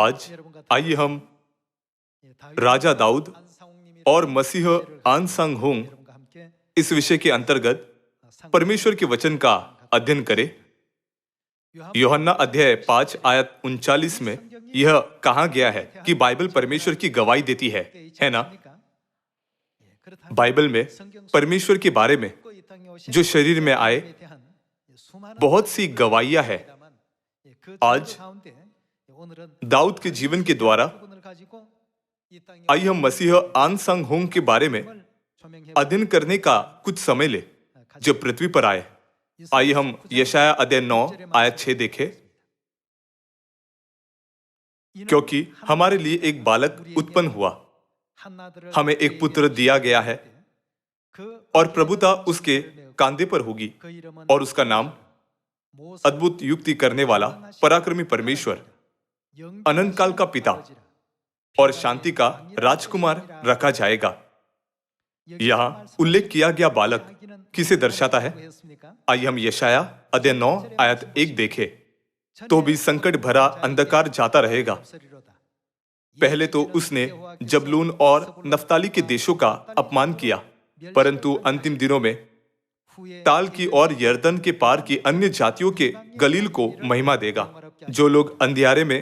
आज आइए हम राजा दाऊद और मसीह आन सांग होंग इस विषय के अंतर्गत परमेश्वर के वचन का अध्ययन करें। यूहन्ना अध्याय 5 आयत 39 में यह कहा गया है कि बाइबल परमेश्वर की गवाही देती है ना? बाइबल में परमेश्वर के बारे में जो शरीर में आए बहुत सी गवाहियां हैं। आज दाऊद के जीवन के द्वारा आइए हम मसीह आन सांग होंग के बारे में अध्ययन करने का कुछ समय ले जो पृथ्वी पर आए। आइए हम यशाया अध्याय 9 आयत 6 देखें। क्योंकि हमारे लिए एक बालक उत्पन्न हुआ, हमें एक पुत्र दिया गया है और प्रभुता उसके कांधे पर होगी और उसका नाम अद्भुत युक्ति करने वाला, पराक्रमी परमेश्वर, अनंत काल का पिता और शांति का राजकुमार रखा जाएगा। यहां उल्लेख किया गया बालक किसे दर्शाता है? आइए हम यशाया अध्याय 9 आयत 1 देखें। तो भी संकट भरा अंधकार जाता रहेगा। पहले तो उसने जबलून और नफ्ताली के देशों का अपमान किया, परंतु अंतिम दिनों में ताल की और यर्दन के पार की अन्य जातियों के गलील को महिमा देगा। जो लोग अंधियारे में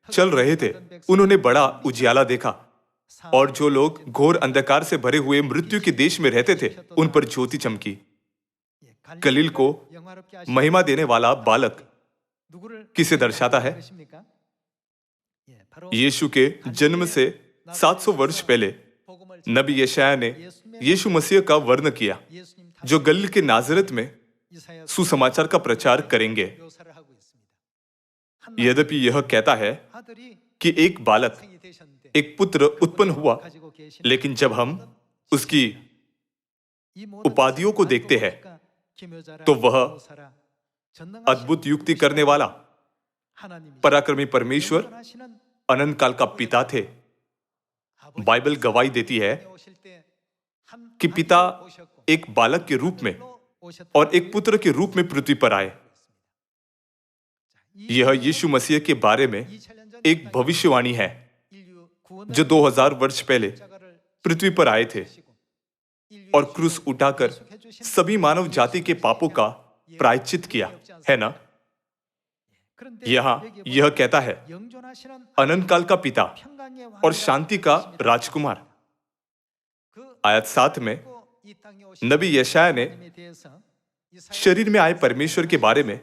चल रहे थे उन्होंने बड़ा उजियाला देखा, और जो लोग घोर अंधकार से भरे हुए मृत्यु के देश में रहते थे उन पर ज्योति चमकी। गलील को महिमा देने वाला बालक किसे दर्शाता है? यीशु के जन्म से 700 वर्ष पहले नबी यशाया ने यीशु मसीह का वर्णन किया, जो गलील के नाजरत में सुसमाचार का प्रचार करेंगे। यद्यपि यह कहता है कि एक बालक, एक पुत्र उत्पन्न हुआ, लेकिन जब हम उसकी उपाधियों को देखते हैं तो वह अद्भुत युक्ति करने वाला, पराक्रमी परमेश्वर, अनंत काल का पिता थे। बाइबल गवाही देती है कि पिता एक बालक के रूप में और एक पुत्र के रूप में पृथ्वी पर आए। यह यीशु मसीह के बारे में एक भविष्यवाणी है जो 2000 वर्ष पहले पृथ्वी पर आए थे और क्रूस उठाकर सभी मानव जाति के पापों का प्रायश्चित किया, है ना? यहां यह कहता है अनंत काल का पिता और शांति का राजकुमार। आयत 7 में नबी यशाया ने शरीर में आए परमेश्वर के बारे में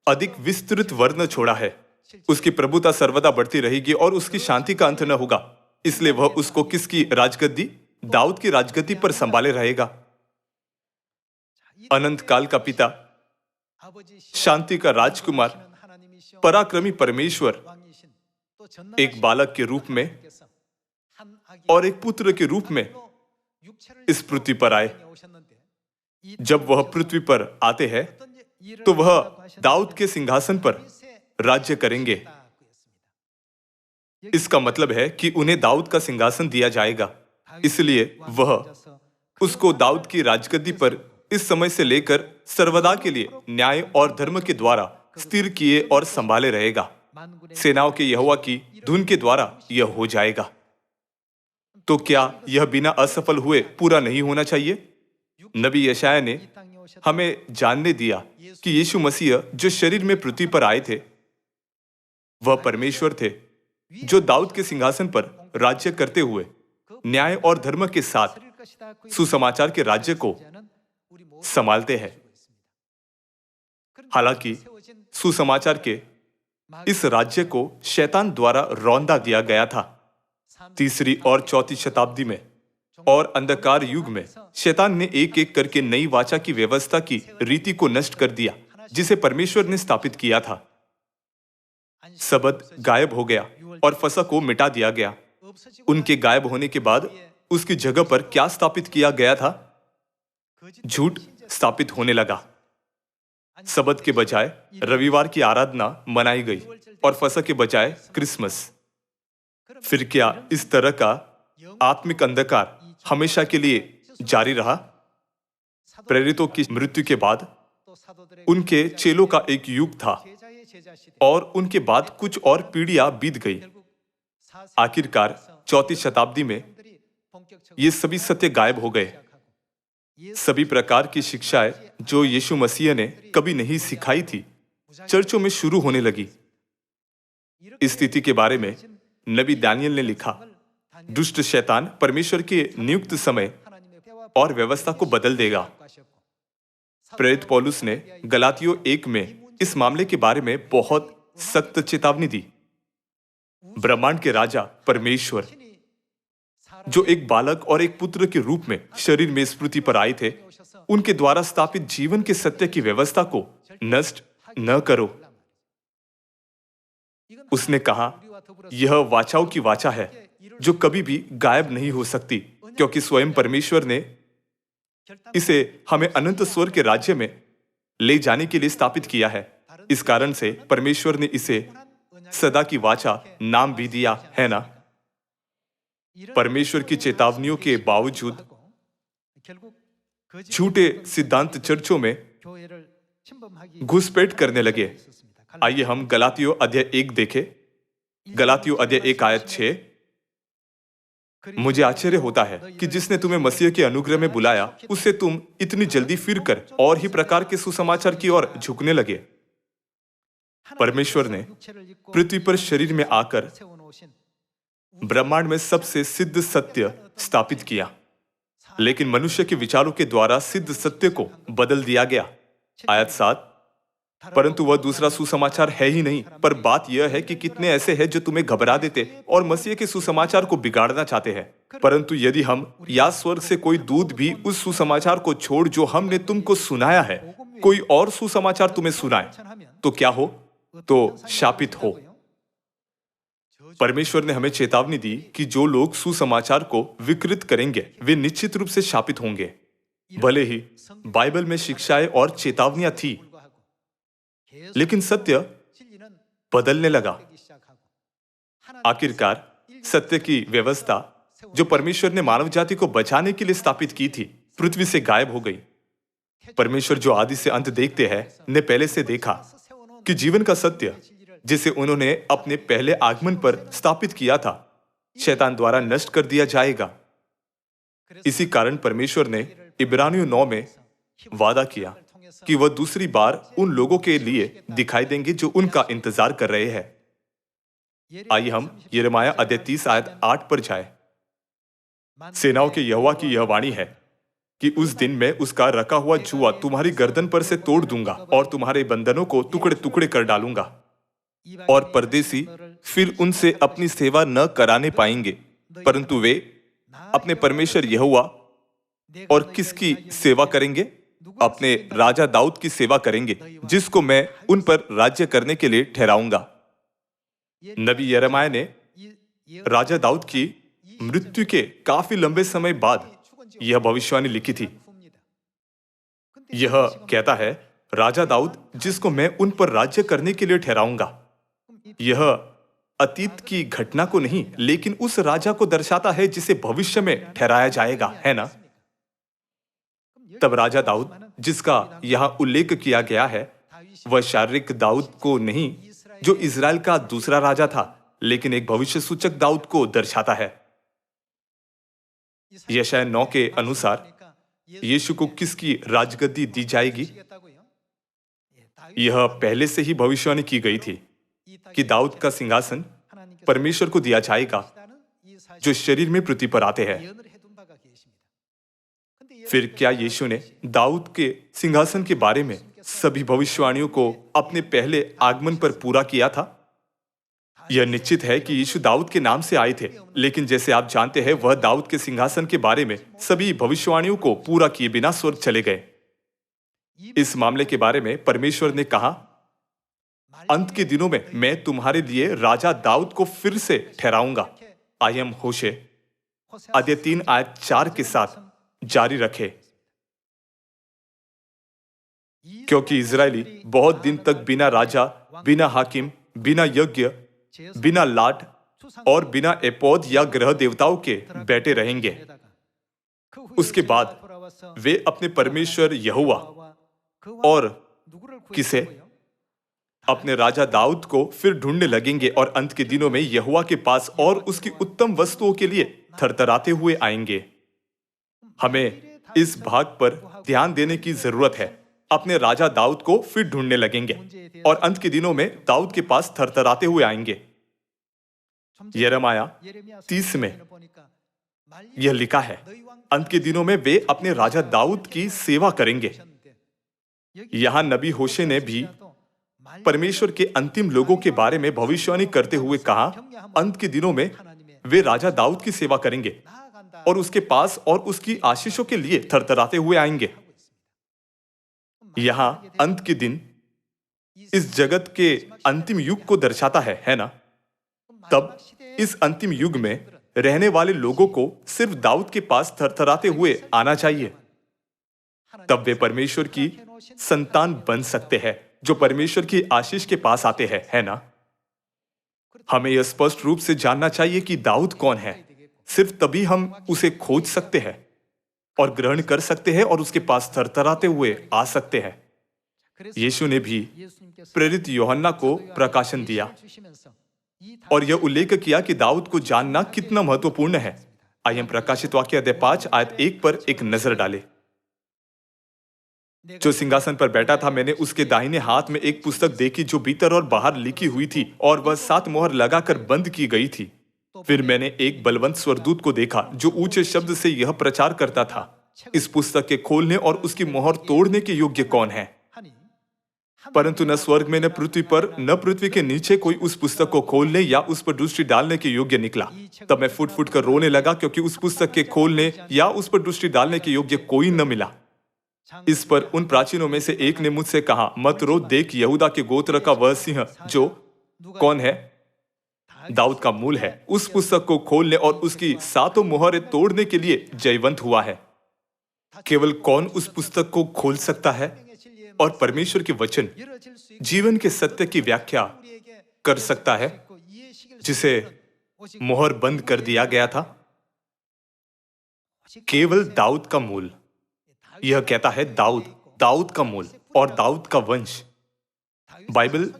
अधिक विस्तृत वर्णन छोड़ा है। उसकी प्रभुता सर्वदा बढ़ती रहेगी और उसकी शांति का अंत न होगा। इसलिए वह उसको किसकी राजगद्दी? दाऊद की राजगद्दी पर संभाले रहेगा। अनंत काल का पिता, शांति का राजकुमार, पराक्रमी परमेश्वर एक बालक के रूप में और एक पुत्र के रूप में इस पृथ्वी पर आए। जब वह पृथ्वी पर आते हैं तो वह दाऊद के सिंहासन पर राज्य करेंगे। इसका मतलब है कि उन्हें दाऊद का सिंहासन दिया जाएगा। इसलिए वह उसको दाऊद की राजगद्दी पर इस समय से लेकर सर्वदा के लिए न्याय और धर्म के द्वारा स्थिर किए और संभाले रहेगा। सेनाओं के यहोवा की धुन के द्वारा यह हो जाएगा। तो क्या यह बिना असफल हुए पूरा नहीं होना चाहिए? नबी यशाया ने हमें जानने दिया कि यीशु मसीह जो शरीर में पृथ्वी पर आए थे वह परमेश्वर थे, जो दाऊद के सिंहासन पर राज्य करते हुए न्याय और धर्म के साथ सुसमाचार के राज्य को संभालते हैं। हालांकि सुसमाचार के इस राज्य को शैतान द्वारा रौंदा दिया गया था। 3री और 4वीं शताब्दी में और अंधकार युग में शैतान ने एक एक करके नई वाचा की व्यवस्था की रीति को नष्ट कर दिया जिसे परमेश्वर ने स्थापित किया था। सबत गायब हो गया और फसह को मिटा दिया गया। उनके गायब होने के बाद उसकी जगह पर क्या स्थापित किया गया था? झूठ स्थापित होने लगा। सबत के बजाय रविवार की आराधना मनाई गई और फसह के बजाय क्रिसमस। फिर क्या इस तरह का आत्मिक अंधकार हमेशा के लिए जारी रहा? प्रेरितों की मृत्यु के बाद उनके चेलों का एक युग था और उनके बाद कुछ और पीढ़ियां बीत गई आखिरकार चौथी शताब्दी में ये सभी सत्य गायब हो गए। सभी प्रकार की शिक्षाएं जो यीशु मसीह ने कभी नहीं सिखाई थी, चर्चों में शुरू होने लगी। इस स्थिति के बारे में नबी दानियल ने लिखा, दुष्ट शैतान परमेश्वर के नियुक्त समय और व्यवस्था को बदल देगा। प्रेरित पौलुस ने गलातियों 1 में इस मामले के बारे में बहुत सख्त चेतावनी दी। ब्रह्मांड के राजा परमेश्वर, जो एक बालक और एक पुत्र के रूप में शरीर में इस पृथ्वी पर आए थे, उनके द्वारा स्थापित जीवन के सत्य की व्यवस्था को नष्ट न करो। उसने कहा, यह वाचाओं की वाचा है जो कभी भी गायब नहीं हो सकती, क्योंकि स्वयं परमेश्वर ने इसे हमें अनंत स्वर्ग के राज्य में ले जाने के लिए स्थापित किया है। इस कारण से परमेश्वर ने इसे सदा की वाचा नाम भी दिया है ना। परमेश्वर की चेतावनियों के बावजूद झूठे सिद्धांत चर्चों में घुसपैठ करने लगे। आइए हम गलातियों अध्याय 1 देखें। गलातियों अध्याय 1 आयत 6। मुझे आश्चर्य होता है कि जिसने तुम्हें मसीह के अनुग्रह में बुलाया, उससे तुम इतनी जल्दी फिरकर और ही प्रकार के सुसमाचार की ओर झुकने लगे। परमेश्वर ने पृथ्वी पर शरीर में आकर ब्रह्मांड में सबसे सिद्ध सत्य स्थापित किया, लेकिन मनुष्य के विचारों के द्वारा सिद्ध सत्य को बदल दिया गया। आयत 7। परंतु वह दूसरा सुसमाचार है ही नहीं, पर बात यह है कि कितने ऐसे हैं जो तुम्हें घबरा देते और मसीह के सुसमाचार को बिगाड़ना चाहते हैं। परंतु यदि हम या स्वर्ग से कोई दूत भी उस सुसमाचार को छोड़ जो हमने तुमको सुनाया है, कोई और सुसमाचार तुम्हें सुनाए, तो क्या हो? तो शापित हो। परमेश्वर ने हमें चेतावनी दी कि जो लोग सुसमाचार को विकृत करेंगे, वे निश्चित रूप से शापित होंगे। भले ही बाइबल में शिक्षाएं और चेतावनियां थी, लेकिन सत्य बदलने लगा। आखिरकार सत्य की व्यवस्था जो परमेश्वर ने मानव जाति को बचाने के लिए स्थापित की थी, पृथ्वी से गायब हो गई। परमेश्वर जो आदि से अंत देखते हैं, ने पहले से देखा कि जीवन का सत्य जिसे उन्होंने अपने पहले आगमन पर स्थापित किया था, शैतान द्वारा नष्ट कर दिया जाएगा। इसी कारण परमेश्वर ने इब्रानियों 9 में वादा किया कि वह दूसरी बार उन लोगों के लिए दिखाई देंगे जो उनका इंतजार कर रहे हैं। आइए हम यिर्मयाह अध्याय 30 आयत 8 पर जाएं। सेनाओं के यहोवा की यह वाणी है कि उस दिन मैं उसका रखा हुआ जुआ तुम्हारी गर्दन पर से तोड़ दूंगा और तुम्हारे बंधनों को टुकड़े टुकड़े कर डालूंगा, और परदेसी फिर उनसे अपनी सेवा न कराने पाएंगे, परंतु वे अपने परमेश्वर यहोवा और किसकी सेवा करेंगे? अपने राजा दाऊद की सेवा करेंगे, जिसको मैं उन पर राज्य करने के लिए ठहराऊंगा। नबी यिर्मयाह ने राजा दाऊद की मृत्यु के काफी लंबे समय बाद यह भविष्यवाणी लिखी थी। यह कहता है, राजा दाऊद जिसको मैं उन पर राज्य करने के लिए ठहराऊंगा। यह अतीत की घटना को नहीं, लेकिन उस राजा को दर्शाता है जिसे भविष्य में ठहराया जाएगा, है ना। तब राजा दाऊद जिसका यहां उल्लेख किया गया है, वह शारीरिक दाऊद को नहीं जो इजराइल का दूसरा राजा था, लेकिन एक भविष्य सूचक दाऊद को दर्शाता है। यशायाह 9 के अनुसार यीशु को किसकी राजगद्दी दी जाएगी? यह पहले से ही भविष्यवाणी की गई थी कि दाऊद का सिंहासन परमेश्वर को दिया जाएगा, जो शरीर में पृथ्वी पर आते हैं। फिर क्या यीशु ने दाऊद के सिंहासन के बारे में सभी भविष्यवाणियों को अपने पहले आगमन पर पूरा किया था? यह निश्चित है कि यीशु दाऊद के नाम से आए थे, लेकिन जैसे आप जानते हैं, वह दाऊद के सिंहासन के बारे में सभी भविष्यवाणियों को पूरा किए बिना स्वर्ग चले गए। इस मामले के बारे में परमेश्वर ने कहा, अंत के दिनों में मैं तुम्हारे लिए राजा दाऊद को फिर से ठहराऊंगा। आइए हम होशे अध्याय 3 आयत 4 के साथ जारी रखे। क्योंकि इजरायली बहुत दिन तक बिना राजा, बिना हाकिम, बिना यज्ञ, बिना लाट और बिना एपोद या ग्रह देवताओं के बैठे रहेंगे। उसके बाद वे अपने परमेश्वर यहोवा और किसे अपने राजा दाऊद को फिर ढूंढने लगेंगे और अंत के दिनों में यहोवा के पास और उसकी उत्तम वस्तुओं के लिए थरथराते हुए आएंगे। हमें इस भाग पर ध्यान देने की जरूरत है। अपने राजा दाऊद को फिर ढूंढने लगेंगे और अंत के दिनों में दाऊद के पास थरथराते हुए आएंगे। यिर्मयाह 30 में यह लिखा है, अंत के दिनों में वे अपने राजा दाऊद की सेवा करेंगे। यहां नबी होशे ने भी परमेश्वर के अंतिम लोगों के बारे में भविष्यवाणी करते हुए कहा, अंत के दिनों में वे राजा दाऊद की सेवा करेंगे और उसके पास और उसकी आशीषों के लिए थरथराते हुए आएंगे। यहां अंत के दिन इस जगत के अंतिम युग को दर्शाता है ना? तब इस अंतिम युग में रहने वाले लोगों को सिर्फ दाऊद के पास थरथराते हुए आना चाहिए। तब वे परमेश्वर की संतान बन सकते हैं, जो परमेश्वर की आशीष के पास आते हैं, है ना? हमें यह स्पष्ट रूप से जानना चाहिए कि दाऊद कौन है। सिर्फ तभी हम उसे खोज सकते हैं और ग्रहण कर सकते हैं और उसके पास थरथराते हुए आ सकते हैं। यीशु ने भी प्रेरित यूहन्ना को प्रकाशन दिया और यह उल्लेख किया कि दाऊद को जानना कितना महत्वपूर्ण है। आइए हम प्रकाशित वाक्य अध्याय 5 आयत 1 पर एक नजर डालें। जो सिंहासन पर बैठा था, मैंने उसके दाहिने हाथ में एक पुस्तक देखी जो भीतर और बाहर लिखी हुई थी और वह 7 मोहर लगाकर बंद की गई थी। फिर मैंने एक बलवंत स्वर्गदूत को देखा जो ऊंचे शब्द से यह प्रचार करता था, इस पुस्तक के खोलने और उसकी मोहर तोड़ने के योग्य कौन है? परंतु न स्वर्ग में, न पृथ्वी पर, न पृथ्वी के नीचे कोई उस पुस्तक को खोलने या उस पर दृष्टि डालने के योग्य निकला। तब मैं फुट फुट कर रोने लगा, क्योंकि उस पुस्तक के खोलने या उस पर दृष्टि डालने के योग्य कोई न मिला। इस पर उन प्राचीनों में से एक ने मुझसे कहा, मत रो, देख यहूदा के गोत्र का वह सिंह जो कौन है? दाऊद का मूल है, उस पुस्तक को खोलने और उसकी 7 मोहरें तोड़ने के लिए जयवंत हुआ है। केवल कौन उस पुस्तक को खोल सकता है और परमेश्वर के वचन, जीवन के सत्य की व्याख्या कर सकता है, जिसे मोहर बंद कर दिया गया था? केवल दाऊद का मूल। यह कहता है दाऊद, दाऊद का मूल और दाऊद का वंश। बाइबल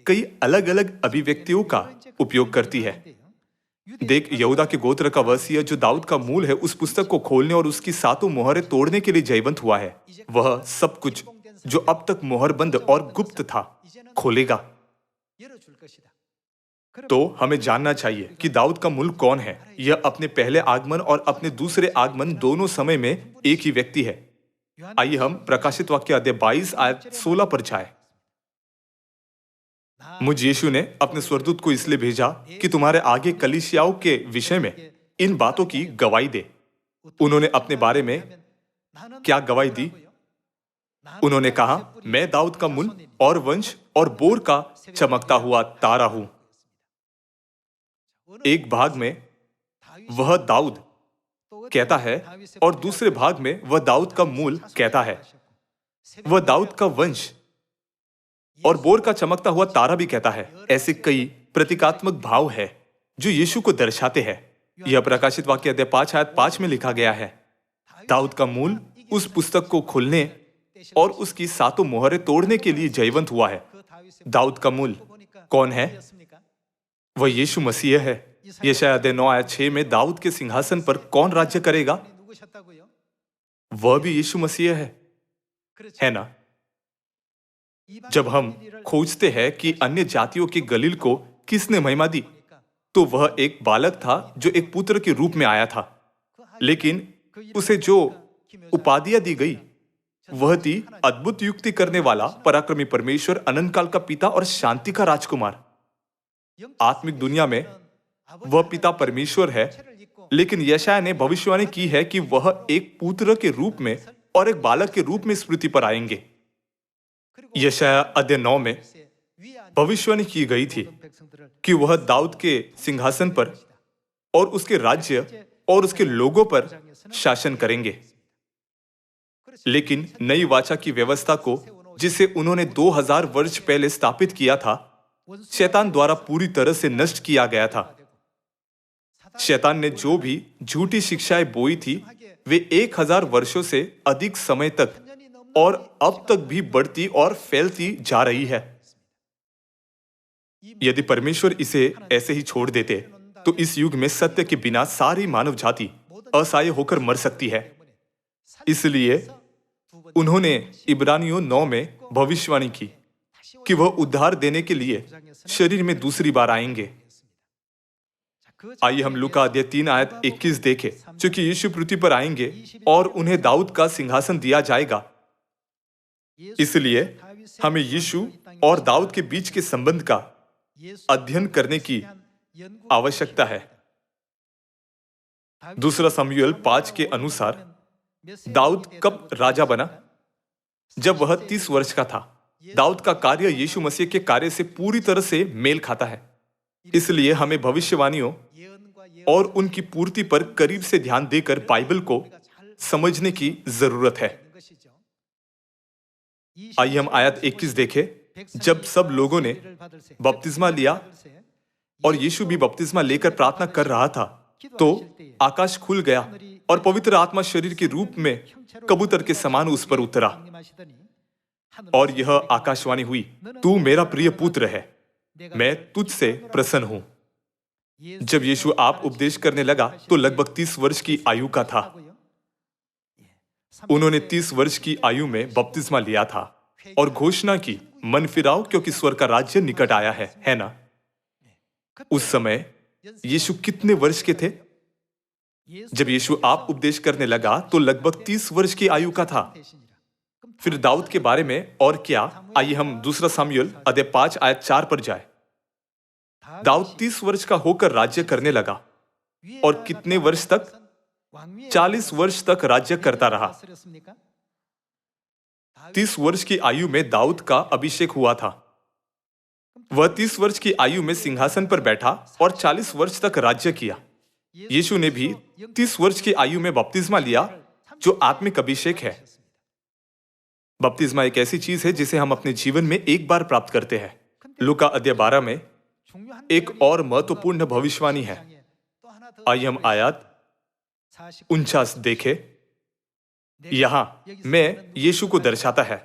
कई अलग अलग अभिव्यक्तियों का उपयोग करती है। देख, यहूदा के गोत्र का वह सिंह जो दाऊद का मूल है, उस पुस्तक को खोलने और उसकी 7 मोहरें तोड़ने के लिए जयवंत हुआ है। वह सब कुछ जो अब तक मोहरबंद और गुप्त था, खोलेगा। तो हमें जानना चाहिए कि दाऊद का मूल कौन है। यह अपने पहले आगमन और अपने दूसरे आगमन दोनों समय में एक ही व्यक्ति है। आइए हम प्रकाशित वाक्य अध्याय 22 आयत 16 पर जाए। मुझ यीशु ने अपने स्वर्गदूत को इसलिए भेजा कि तुम्हारे आगे कलीसियाओं के विषय में इन बातों की गवाही दे। उन्होंने अपने बारे में क्या गवाही दी? उन्होंने कहा, मैं दाऊद का मूल और वंश और बोर का चमकता हुआ तारा हूं। एक भाग में वह दाऊद कहता है और दूसरे भाग में वह दाऊद का मूल कहता है। वह दाऊद का वंश और बोर का चमकता हुआ तारा भी कहता है। ऐसे कई प्रतीकात्मक भाव है जो यीशु को दर्शाते हैं। यह प्रकाशित वाक्य अध्याय 5 आयत 5 में लिखा गया है। दाऊद का मूल उस पुस्तक को खोलने और उसकी 7 मोहरें तोड़ने के लिए जयवंत हुआ है। दाऊद का मूल कौन है? वह यीशु मसीह है। यशायाह अध्याय 9 आयत 6 में दाऊद के सिंहासन पर कौन राज्य करेगा? वह भी यीशु मसीह है ना? जब हम खोजते हैं कि अन्य जातियों के गलील को किसने महिमा दी, तो वह एक बालक था जो एक पुत्र के रूप में आया था, लेकिन उसे जो उपाधियां दी गई वह थी अद्भुत युक्ति करने वाला, पराक्रमी परमेश्वर, अनंत काल का पिता और शांति का राजकुमार। आत्मिक दुनिया में वह पिता परमेश्वर है, लेकिन यशायाह ने भविष्यवाणी की है कि वह एक पुत्र के रूप में और एक बालक के रूप में इस पृथ्वी पर आएंगे। यशायाह अध्याय 9 में भविष्यवाणी की गई थी कि वह दाऊद के सिंहासन पर और उसके राज्य और उसके लोगों पर शासन करेंगे। लेकिन नई वाचा की व्यवस्था को, जिसे उन्होंने 2000 वर्ष पहले स्थापित किया था, शैतान द्वारा पूरी तरह से नष्ट किया गया था। शैतान ने जो भी झूठी शिक्षाएं बोई थी, वे 1000 वर्षों से अधिक समय तक और अब तक भी बढ़ती और फैलती जा रही है। यदि परमेश्वर इसे ऐसे ही छोड़ देते तो इस युग में सत्य के बिना सारी मानव जाति असहाय होकर मर सकती है। इसलिए उन्होंने इब्रानियों 9 में भविष्यवाणी की कि वह उद्धार देने के लिए शरीर में दूसरी बार आएंगे। आइए हम लूका अध्याय 3 आयत 21 देखें। क्योंकि यीशु पृथ्वी पर आएंगे और उन्हें दाऊद का सिंहासन दिया जाएगा, इसलिए हमें यीशु और दाऊद के बीच के संबंध का अध्ययन करने की आवश्यकता है। दूसरा शमूएल 5 के अनुसार दाऊद कब राजा बना? जब वह 30 वर्ष का था। दाऊद का कार्य यीशु मसीह के कार्य से पूरी तरह से मेल खाता है। इसलिए हमें भविष्यवाणियों और उनकी पूर्ति पर करीब से ध्यान देकर बाइबल को समझने की जरूरत है। आइए हम आयत 21 देखें। जब सब लोगों ने बपतिस्मा लिया और यीशु भी बपतिस्मा लेकर प्रार्थना कर रहा था, तो आकाश खुल गया और पवित्र आत्मा शरीर के रूप में कबूतर के समान उस पर उतरा और यह आकाशवाणी हुई, तू मेरा प्रिय पुत्र है, मैं तुझसे प्रसन्न हूं। जब यीशु आप उपदेश करने लगा तो लगभग 30 वर्ष की आयु का था। उन्होंने 30 वर्ष की आयु में बपतिस्मा लिया था और घोषणा की, मन फिराओ क्योंकि स्वर्ग का राज्य निकट आया है ना? उस समय यीशु कितने वर्ष के थे? जब यीशु आप उपदेश करने लगा तो लगभग 30 वर्ष की आयु का था। फिर दाऊद के बारे में और क्या? आइए हम दूसरा शमूएल अध्याय 5 आयत 4 पर जाए। दाऊद 30 वर्ष का होकर राज्य करने लगा और कितने वर्ष तक? 40 वर्ष तक राज्य करता रहा। 30 वर्ष की आयु में दाऊद का अभिषेक हुआ था। वह 30 वर्ष की आयु में सिंहासन पर बैठा और 40 वर्ष तक राज्य किया। यीशु ने भी 30 वर्ष की आयु में बपतिस्मा लिया, जो आत्मिक अभिषेक है। बपतिस्मा एक ऐसी चीज है जिसे हम अपने जीवन में एक बार प्राप्त करते हैं। लूका अध्याय 12 में एक और महत्वपूर्ण भविष्यवाणी है। आइए हम आयत 49 देखें। यहां मैं यीशु को दर्शाता है,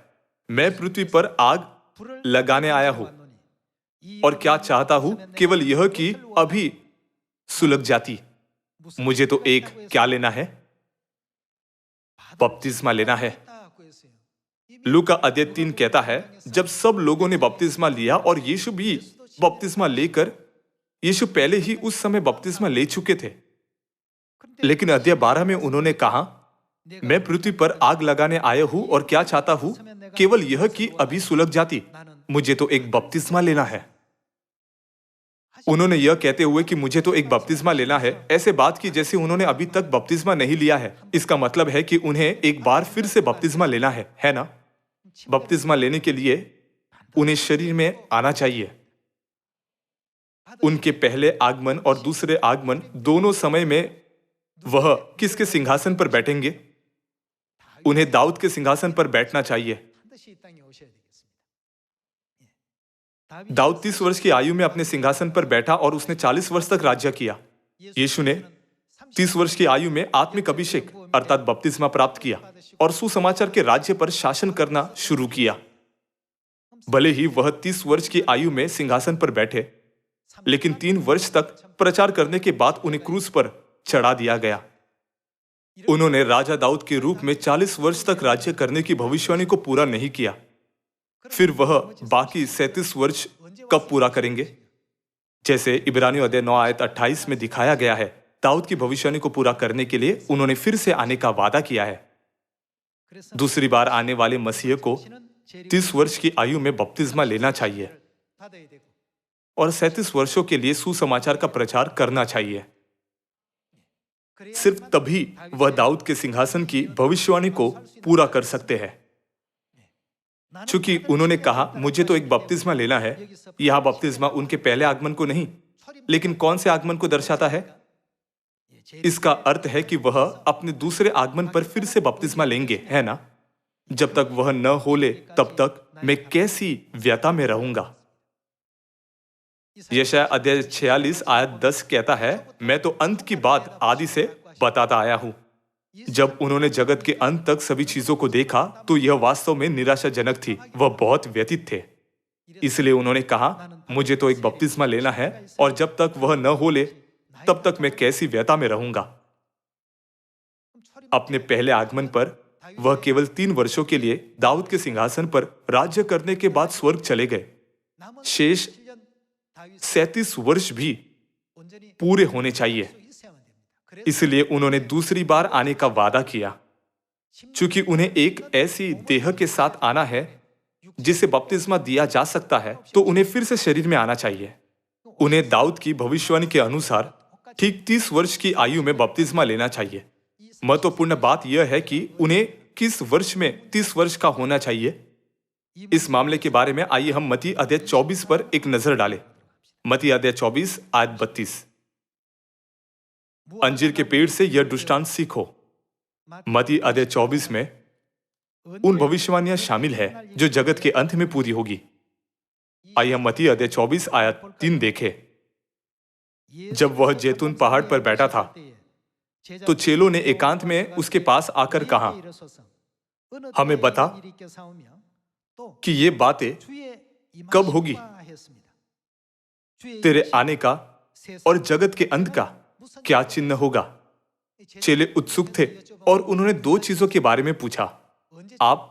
मैं पृथ्वी पर आग लगाने आया हूं और क्या चाहता हूं? केवल यह कि अभी सुलग जाती। मुझे तो एक क्या लेना है? बपतिस्मा लेना है। लूका अध्याय 3 कहता है, जब सब लोगों ने बपतिस्मा लिया और यीशु भी बपतिस्मा लेकर, यीशु पहले ही उस समय बपतिस्मा ले चुके थे, लेकिन अध्याय 12 में उन्होंने कहा, मैं पृथ्वी पर आग लगाने आया हूं और क्या चाहता हूं? केवल यह कि अभी सुलग जाती। मुझे तो एक बपतिस्मा लेना है। उन्होंने यह कहते हुए कि मुझे तो एक बपतिस्मा लेना है, ऐसे बात की जैसे उन्होंने अभी तक बपतिस्मा नहीं लिया है। इसका मतलब है कि उन्हें एक बार फिर से बपतिस्मा लेना है ना? बपतिस्मा लेने के लिए उन्हें शरीर में आना चाहिए। उनके पहले आगमन और दूसरे आगमन दोनों समय में वह किसके सिंहासन पर बैठेंगे? उन्हें दाऊद के सिंहासन पर बैठना चाहिए। दाऊद 30 वर्ष की आयु में अपने सिंहासन पर बैठा और उसने 40 वर्ष तक राज्य किया। यीशु ने 30 वर्ष की आयु में आत्मिक अभिषेक अर्थात बपतिस्मा प्राप्त किया और सुसमाचार के राज्य पर शासन करना शुरू किया। भले ही वह 30 वर्ष की आयु में सिंहासन पर बैठे, लेकिन 3 वर्ष तक प्रचार करने के बाद उन्हें क्रूस पर चढ़ा दिया गया। उन्होंने राजा दाऊद के रूप में 40 वर्ष तक राज्य करने की भविष्यवाणी को पूरा नहीं किया। फिर वह बाकी 37 वर्ष कब पूरा करेंगे? जैसे इब्रानियों अध्याय 9 आयत 28 में दिखाया गया है, दाऊद की भविष्यवाणी को पूरा करने के लिए उन्होंने फिर से आने का वादा किया है। दूसरी बार आने वाले मसीह को 30 वर्ष की आयु में बपतिस्मा लेना चाहिए और 37 वर्षों के लिए सुसमाचार का प्रचार करना चाहिए। सिर्फ तभी वह दाऊद के सिंहासन की भविष्यवाणी को पूरा कर सकते हैं। चूंकि उन्होंने कहा, मुझे तो एक बपतिस्मा लेना है, यह बपतिस्मा उनके पहले आगमन को नहीं, लेकिन कौन से आगमन को दर्शाता है? इसका अर्थ है कि वह अपने दूसरे आगमन पर फिर से बपतिस्मा लेंगे, है ना? जब तक वह न हो ले तब तक मैं कैसी व्यथा में रहूंगा। यशायाह अध्याय 46 आयत 10 कहता है, मैं तो अंत की बात आदि से बताता आया हूं। जब उन्होंने जगत के अंत तक सभी चीजों को देखा तो यह वास्तव में निराशाजनक थी। वह बहुत व्यथित थे। इसलिए उन्होंने कहा, मुझे तो एक बपतिस्मा लेना है और जब तक वह न हो ले तब तक मैं कैसी व्यथा में रहूंगा। अपने पहले आगमन पर वह केवल 3 वर्षों के लिए दाऊद के सिंहासन पर राज्य करने के बाद स्वर्ग चले गए। शेष 37 वर्ष भी पूरे होने चाहिए। इसलिए उन्होंने दूसरी बार आने का वादा किया। चूंकि उन्हें एक ऐसी देह के साथ आना है जिसे बपतिस्मा दिया जा सकता है, तो उन्हें फिर से शरीर में आना चाहिए। उन्हें दाऊद की भविष्यवाणी के अनुसार ठीक 30 वर्ष की आयु में बपतिस्मा लेना चाहिए। महत्वपूर्ण बात यह है कि उन्हें किस वर्ष में 30 वर्ष का होना चाहिए। इस मामले के बारे में आइए हम मत्ती अध्याय 24 पर एक नजर डालें। मत्ती अध्याय 24 आयत 32। अंजीर के पेड़ से यह दृष्टांत सीखो। मत्ती अध्याय 24 में उन भविष्यवाणियां शामिल है जो जगत के अंत में पूरी होगी। आइए हम मत्ती अध्याय 24 आयत 3 देखें। जब वह जैतून पहाड़ पर बैठा था तो चेलों ने एकांत में उसके पास आकर कहा, हमें बता कि ये बातें कब होगी, तेरे आने का और जगत के अंत का क्या चिन्ह होगा। चेले उत्सुक थे और उन्होंने 2 चीजों के बारे में पूछा, आप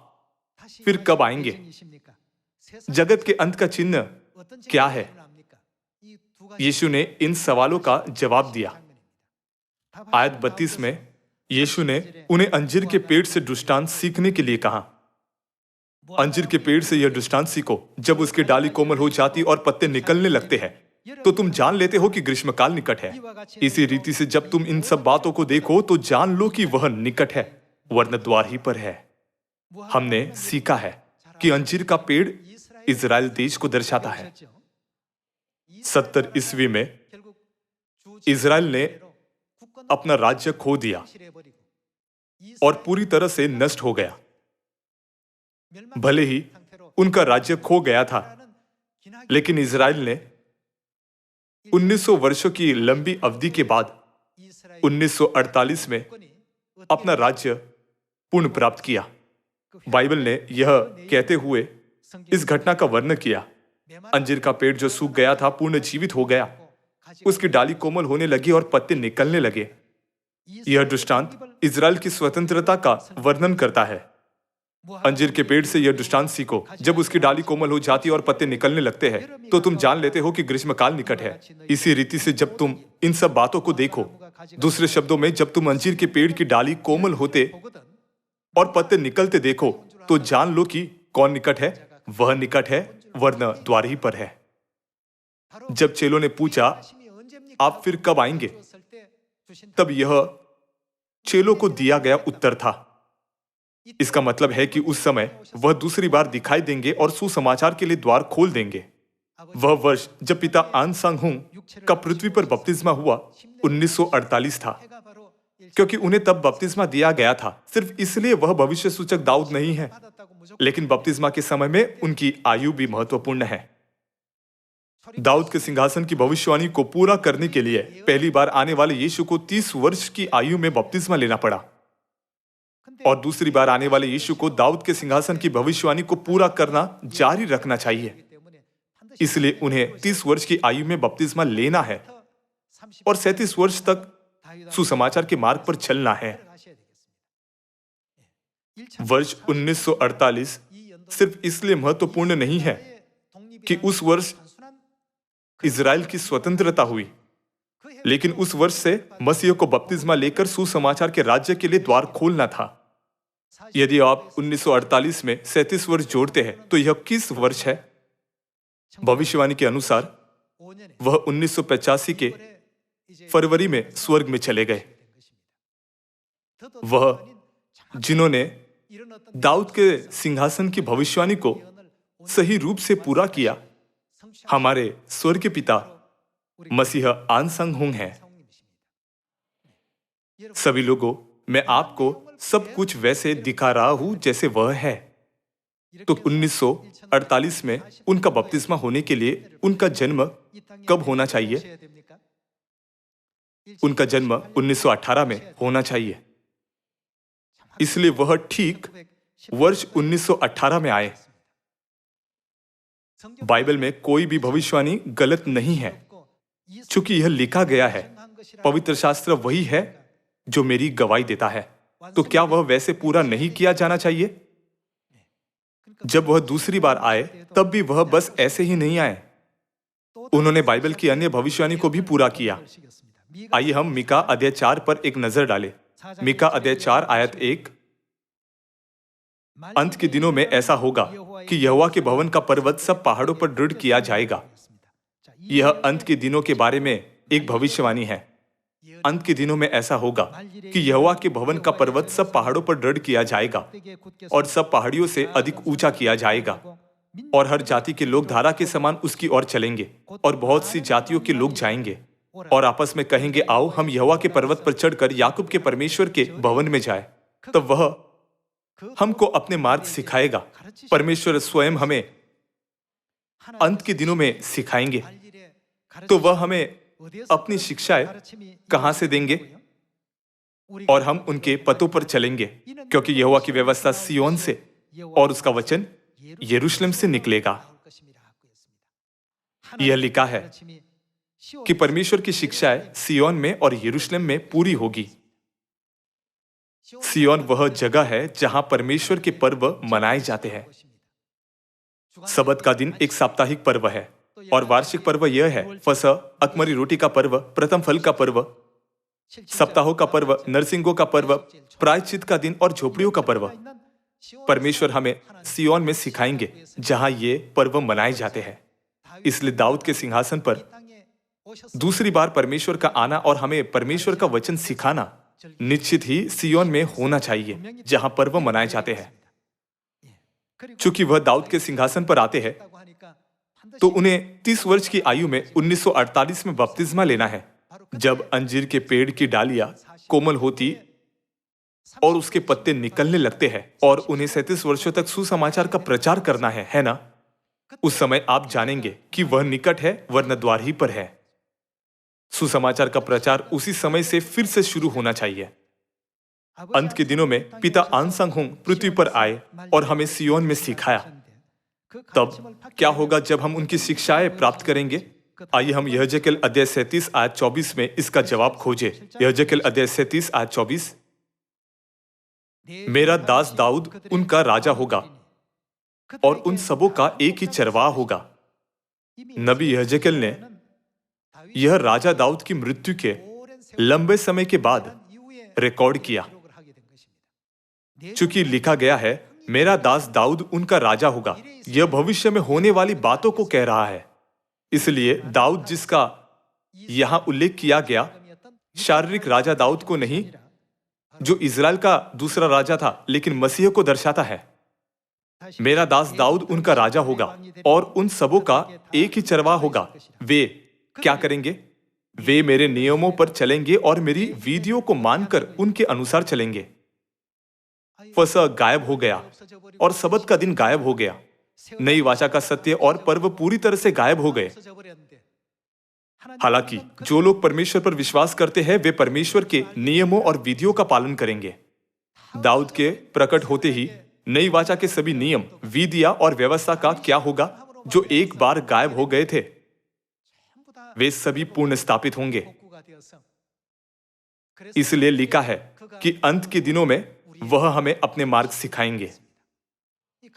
फिर कब आएंगे, जगत के अंत का चिन्ह क्या है। यीशु ने इन सवालों का जवाब दिया। आयत 32 में यीशु ने उन्हें अंजीर के पेड़ से दृष्टांत सीखने के लिए कहा। अंजीर के पेड़ से यह दृष्टांत सीखो, जब उसकी डाली कोमल हो जाती और पत्ते निकलने लगते हैं तो तुम जान लेते हो कि ग्रीष्मकाल निकट है। इसी रीति से जब तुम इन सब बातों को देखो तो जान लो कि वह निकट है, वरन द्वार ही पर है। हमने सीखा है कि अंजीर का पेड़ इजराइल देश को दर्शाता है। 70 ईस्वी में इजराइल ने अपना राज्य खो दिया और पूरी तरह से नष्ट हो गया। भले ही उनका राज्य खो गया था, लेकिन इजराइल ने 1900 वर्षों की लंबी अवधि के बाद 1948 में अपना राज्य पुनः प्राप्त किया। बाइबल ने यह कहते हुए इस घटना का वर्णन किया, अंजीर का पेड़ जो सूख गया था पूर्ण जीवित हो गया, उसकी डाली कोमल होने लगी और पत्ते निकलने लगे। यह दृष्टांत इजराइल की स्वतंत्रता का वर्णन करता है। अंजीर के पेड़ से यह दृष्टांत सीखो, जब उसकी डाली कोमल हो जाती और पत्ते निकलने लगते हैं तो तुम जान लेते हो कि ग्रीष्मकाल निकट है। इसी रीति से जब तुम इन सब बातों को देखो, दूसरे शब्दों में जब तुम अंजीर के पेड़ की डाली कोमल होते और पत्ते निकलते देखो तो जान लो कि कौन निकट है, वह निकट है, वरन द्वार ही पर है। जब चेलों ने पूछा, आप फिर कब आएंगे, तब यह चेलों को दिया गया उत्तर था। इसका मतलब है कि उस समय वह दूसरी बार दिखाई देंगे और सुसमाचार के लिए द्वार खोल देंगे। वह वर्ष जब पिता आन सांग हुंग का पृथ्वी पर बपतिस्मा हुआ 1948 था, क्योंकि उन्हें तब बपतिस्मा दिया गया था। सिर्फ इसलिए वह भविष्य सूचक दाऊद नहीं है, लेकिन बपतिस्मा के समय में उनकी आयु भी महत्वपूर्ण है। दाऊद के सिंहासन की भविष्यवाणी को पूरा करने के लिए पहली बार आने वाले यीशु को 30 वर्ष की आयु में बपतिस्मा लेना पड़ा, और दूसरी बार आने वाले यीशु को दाऊद के सिंहासन की भविष्यवाणी को पूरा करना जारी रखना चाहिए। इसलिए उन्हें 30 वर्ष की आयु में बपतिस्मा लेना है और 37 वर्ष तक सुसमाचार के मार्ग पर चलना है। वर्ष 1948 सिर्फ इसलिए महत्वपूर्ण नहीं है कि उस वर्ष इजराइल की स्वतंत्रता हुई, लेकिन उस वर्ष से मसीह को बपतिस्मा लेकर सुसमाचार के राज्य के लिए द्वार खोलना था। यदि आप 1948 में 37 वर्ष जोड़ते हैं तो यह किस वर्ष है? भविष्यवाणी के अनुसार वह 1985 के फरवरी में स्वर्ग में चले गए। वह जिन्होंने दाऊद के सिंहासन की भविष्यवाणी को सही रूप से पूरा किया, हमारे स्वर्गीय पिता मसीह आन सांग हुंग हैं। सभी लोगों, मैं आपको सब कुछ वैसे दिखा रहा हूं जैसे वह है। तो 1948 में उनका बपतिस्मा होने के लिए उनका जन्म कब होना चाहिए? उनका जन्म 1918 में होना चाहिए। इसलिए वह ठीक वर्ष 1918 में आए। बाइबल में कोई भी भविष्यवाणी गलत नहीं है, चूंकि यह लिखा गया है। पवित्र शास्त्र वही है जो मेरी गवाही देता है। तो क्या वह वैसे पूरा नहीं किया जाना चाहिए? जब वह दूसरी बार आए तब भी वह बस ऐसे ही नहीं आए, उन्होंने बाइबल की अन्य भविष्यवाणी को भी पूरा किया। आइए हम मीका अध्याय 4 पर एक नजर डालें। मीका अध्याय 4 आयत 1। अंत के दिनों में ऐसा होगा कि यहोवा के भवन का पर्वत सब पहाड़ों पर दृढ़ किया जाएगा। यह अंत के दिनों के बारे में एक भविष्यवाणी है। अंत के दिनों में ऐसा होगा कि यहोवा के भवन का पर्वत सब पहाड़ों पर दृढ़ किया जाएगा और सब पहाड़ियों से अधिक ऊंचा किया जाएगा, और हर जाति के लोग धारा के समान उसकी ओर चलेंगे, और बहुत सी जातियों के लोग जाएंगे और आपस में कहेंगे, आओ हम यहोवा के पर्वत पर चढ़कर याकूब के परमेश्वर के भवन में जाए। तब वह हमको अपने मार्ग सिखाएगा। परमेश्वर स्वयं हमें अंत के दिनों में सिखाएंगे। तो वह हमें अपनी शिक्षाएं कहां से देंगे? और हम उनके पतों पर चलेंगे, क्योंकि यहोवा की व्यवस्था सिय्योन से और उसका वचन यरूशलेम से निकलेगा। यह लिखा है कि परमेश्वर की शिक्षाएं सिय्योन में और यरूशलेम में पूरी होगी। सिय्योन वह जगह है जहां परमेश्वर के पर्व मनाए जाते हैं। सबत का दिन एक साप्ताहिक पर्व है और वार्षिक पर्व यह है फसह, अखमरी रोटी का पर्व, प्रथम फल का पर्व, सप्ताहों का पर्व, नरसिंगों का पर्व, प्रायश्चित का दिन और झोपड़ियों का पर्व। परमेश्वर हमें सिय्योन में सिखाएंगे जहां ये पर्व मनाए जाते हैं। इसलिए दाऊद के सिंहासन पर दूसरी बार परमेश्वर का आना और हमें परमेश्वर का वचन सिखाना निश्चित ही सिय्योन में होना चाहिए, जहां पर्व मनाए जाते हैं। चूंकि वह दाऊद के सिंहासन पर आते हैं, तो उन्हें 30 वर्ष की आयु में 1948 में बपतिस्मा लेना है, जब अंजीर के पेड़ की डालियां कोमल होती और उसके पत्ते निकलने लगते हैं, और उन्हें 37 वर्षों तक सुसमाचार का प्रचार करना है ना? उस समय आप जानेंगे कि वह निकट है, वरन द्वार ही पर है। सुसमाचार का प्रचार उसी समय से फिर से शुरू होना चाहिए। अंत के दिनों में पिता आनसंग पृथ्वी पर आए और हमें सिय्योन में सिखाया। तब क्या होगा जब हम उनकी शिक्षाएं प्राप्त करेंगे? आइए हम यहेजकेल अध्याय 37 आयत 24 में इसका जवाब खोजें। यहेजकेल अध्याय 37 आयत 24। मेरा दास दाऊद उनका राजा होगा और उन सबों का एक ही चरवाहा होगा। नबी यहेजकेल ने यह राजा दाऊद की मृत्यु के लंबे समय के बाद रिकॉर्ड किया। चूंकि लिखा गया है, मेरा दास दाऊद उनका राजा होगा, यह भविष्य में होने वाली बातों को कह रहा है। इसलिए दाऊद जिसका यहां उल्लेख किया गया, शारीरिक राजा दाऊद को नहीं, जो इजराइल का दूसरा राजा था, लेकिन मसीह को दर्शाता है। मेरा दास दाऊद उनका राजा होगा और उन सबों का एक ही चरवाहा होगा। वे क्या करेंगे? वे मेरे नियमों पर चलेंगे और मेरी विधियों को मानकर उनके अनुसार चलेंगे। फसह गायब हो गया और सबत का दिन गायब हो गया। नई वाचा का सत्य और पर्व पूरी तरह से गायब हो गए। हालांकि जो लोग परमेश्वर पर विश्वास करते हैं, वे परमेश्वर के नियमों और विधियों का पालन करेंगे। दाऊद के प्रकट होते ही नई वाचा के सभी नियम, विधियां और व्यवस्था का क्या होगा? जो एक बार गायब हो गए थे, वे सभी पूर्ण स्थापित होंगे। इसलिए लिखा है कि अंत के दिनों में वह हमें अपने मार्ग सिखाएंगे।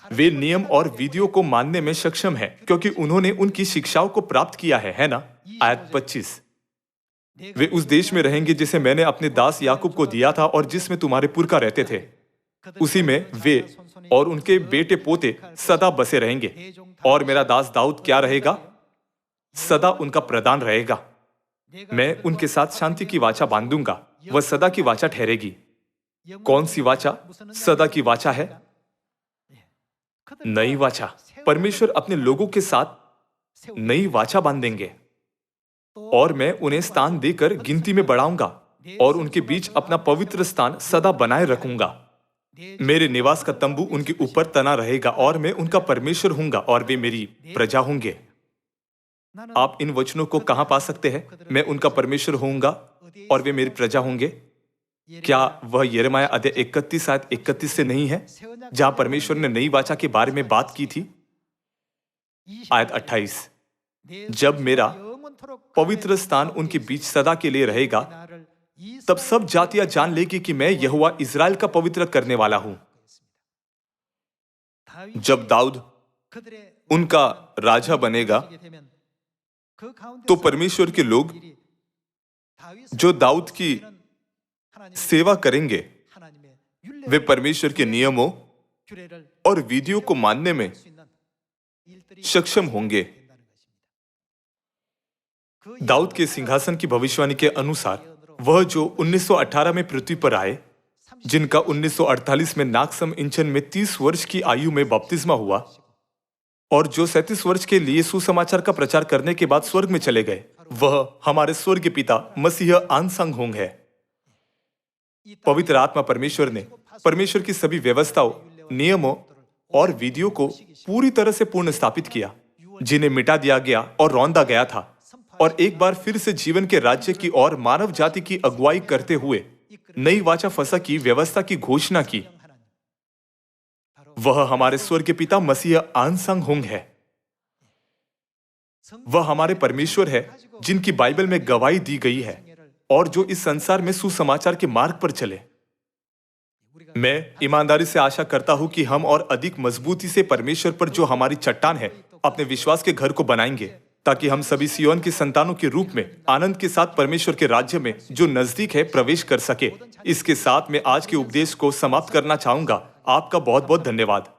वे नियम और विधियों को मानने में सक्षम है, क्योंकि उन्होंने उनकी शिक्षाओं को प्राप्त किया है ना? आयत 25। वे उस देश में रहेंगे जिसे मैंने अपने दास याकूब को दिया था और जिसमें तुम्हारे पुरखा रहते थे। उसी में वे और उनके बेटे पोते सदा बसे रहेंगे। और मेरा दास दाऊद क्या रहेगा? सदा उनका प्रधान रहेगा। मैं उनके साथ शांति की वाचा बांधूंगा, वह सदा की वाचा ठहरेगी। कौन सी वाचा सदा की वाचा है? नई वाचा। परमेश्वर अपने लोगों के साथ नई वाचा बांधेंगे और मैं उन्हें स्थान देकर गिनती में बढ़ाऊंगा और उनके बीच अपना पवित्र स्थान सदा बनाए रखूंगा। मेरे निवास का तंबू उनके ऊपर तना रहेगा और मैं उनका परमेश्वर हूंगा और वे मेरी प्रजा होंगे। आप इन वचनों को कहां पा सकते हैं? मैं उनका परमेश्वर होऊंगा और वे मेरी प्रजा होंगे। क्या वह यिर्मयाह अध्याय 31 आयत 31 से नहीं है, जहां परमेश्वर ने नई वाचा के बारे में बात की थी? आयत 28। जब मेरा पवित्र स्थान उनके बीच सदा के लिए रहेगा, तब सब जातियां जान लेगी कि मैं यहोवा इज़राइल का पवित्र करने वाला हूं। जब दाऊद उनका राजा बनेगा, तो परमेश्वर के लोग जो दाऊद की सेवा करेंगे, वे परमेश्वर के नियमों और विधियों को मानने में सक्षम होंगे। दाऊद के सिंहासन की भविष्यवाणी के अनुसार वह जो 1918 में पृथ्वी पर आए, जिनका 1948 में नागसम इंचन में 30 वर्ष की आयु में बपतिस्मा हुआ, और जो 37 वर्ष के लिए सुसमाचार का प्रचार करने के बाद स्वर्ग में चले गए, वह हमारे स्वर्गीय पिता मसीह आनसंग होंग है। पवित्र आत्मा परमेश्वर ने परमेश्वर की सभी व्यवस्थाओं, नियमों और विधियों को पूरी तरह से पूर्ण स्थापित किया, जिन्हें मिटा दिया गया और रौंदा गया था, और एक बार फिर से जीवन के राज्य की और मानव जाति की अगुवाई करते हुए नई वाचा फसा की व्यवस्था की घोषणा की। वह हमारे स्वर्गीय पिता मसीह आनसंग होंग है। वह हमारे परमेश्वर है, जिनकी बाइबल में गवाही दी गई है और जो इस संसार में सुसमाचार के मार्ग पर चले। मैं ईमानदारी से आशा करता हूं कि हम और अधिक मजबूती से परमेश्वर पर, जो हमारी चट्टान है, अपने विश्वास के घर को बनाएंगे, ताकि हम सभी सियोन के संतानों के रूप में आनंद के साथ परमेश्वर के राज्य में, जो नजदीक है, प्रवेश कर सके। इसके साथ मैं आज के उपदेश को समाप्त करना चाहूंगा। आपका बहुत बहुत धन्यवाद।